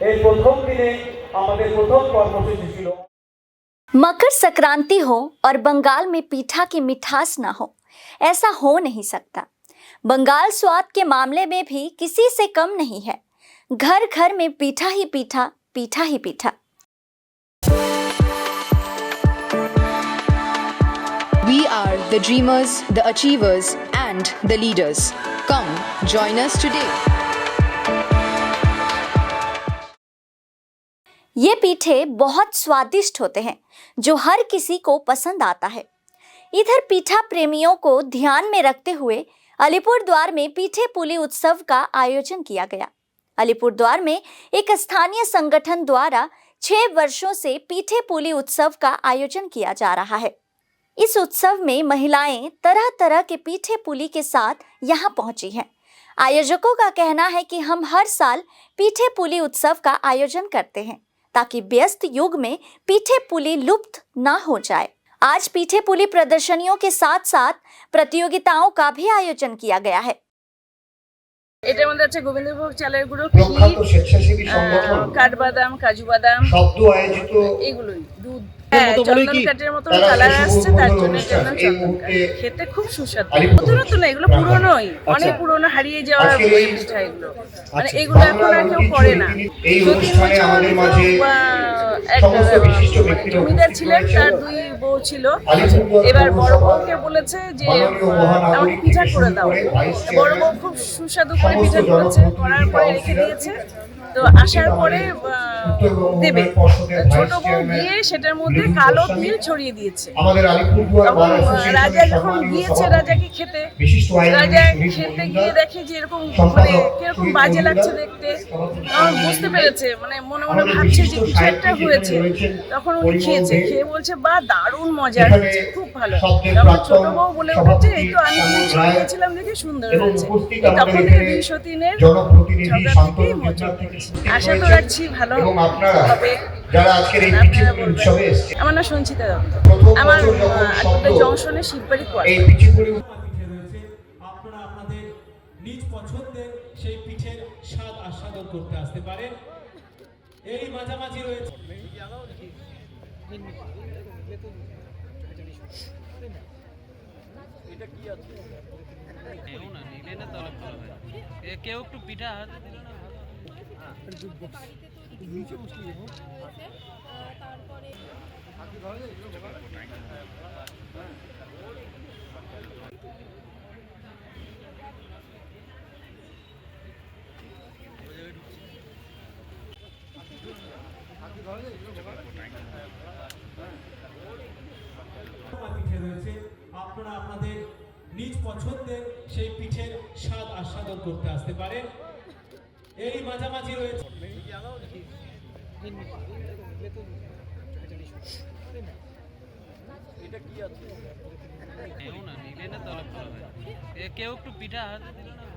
এই প্রথম দিনে আমাদের প্রথম কর্মসূচি ছিল मकर संक्रांति हो और बंगाल में पीठा की मिठास ना हो, ऐसा हो नहीं सकता। बंगाल स्वाद के मामले में भी किसी से कम नहीं है। घर घर में पीठा ही पीठा, पीठा ही पीठा। We are the dreamers, the achievers, and the leaders. Come, join us today. ये पीठे बहुत स्वादिष्ट होते हैं जो हर किसी को पसंद आता है। इधर पीठा प्रेमियों को ध्यान में रखते हुए अलीपुरद्वार में पीठे पुली उत्सव का आयोजन किया गया। अलीपुरद्वार में एक स्थानीय संगठन द्वारा 6 वर्षों से पीठे पुली उत्सव का आयोजन किया जा रहा है। इस उत्सव में महिलाएं तरह तरह के पीठे पुली के साथ यहाँ पहुंची हैं। आयोजकों का कहना है कि हम हर साल पीठे पुली उत्सव का आयोजन करते हैं ताकि व्यस्त युग में पीठे पुली लुप्त ना हो जाए। आज पीठे पुली प्रदर्शनियों के साथ साथ प्रतियोगिताओं का भी आयोजन किया गया है। এটার মধ্যে আছে গোবিন্দভোগ চালের গুঁড়ো, ক্ষীর, কাঠবাদাম, কাজু বাদাম, এগুলোই, দুধ, চন্দন কাঠের মতন কালার আসছে, তার জন্য চন্দন কাঠ। খেতে খুব সুস্বাদু। নতুন নতুন না, এগুলো পুরনোই, অনেক পুরনো, হারিয়ে যাওয়া পিঠা এগুলো। মানে এগুলো এখন আর কেউ করে না। জমিদার ছিলেন, তার 2 বউ ছিল। এবার বড় বউকে বলেছে যে আমাকে পিঠা করে দাও। বড় বউ খুব সুস্বাদু করে পিঠা করেছে, করার পরে রেখে দিয়েছে। তো আসার পরে দেবে, ছোট বউ গিয়ে সেটার মধ্যে কালো তিল ছড়িয়ে দিয়েছে। তখন রাজা যখন গিয়েছে রাজাকে খেতে, রাজা খেতে গিয়ে দেখে যে এরকম মানে কিরকম বাজে লাগছে দেখতে। তখন বুঝতে পেরেছে, মানে মনে মনে ভাবছে যে কিছু একটা হয়েছে। তখন উনি খেয়েছে, খেয়ে বলছে বা দারুণ মজা হয়েছে, খুব ভালো। তখন ছোট বউ বলে উঠেছে এই তো আমি ছড়িয়ে দিয়েছিলাম দেখে সুন্দর হয়েছে। তখন থেকে 203-এর ঝগড়া থেকেই মজা। আশা তো রাখছি ভালো হবে। আমার নাম সঞ্চিতা দত্ত, আমার আলিপুরদুয়ার জংশনে শিববাড়ি কোয়ার্টার। আপনারা আপনাদের নিজ পছন্দের সেই পিঠের স্বাদ আস্বাদন করতে আসতে পারেন। এই মাঝামাঝি রয়েছে কেউ একটু পিঠা হাতে দিল না আপনারা আপনাদের নিজ পছন্দের সেই পিঠের স্বাদ আস্বাদন করতে আসতে পারেন। এই মাঝামাঝি রয়েছে কেউ একটু পিঠা হাতে দিল না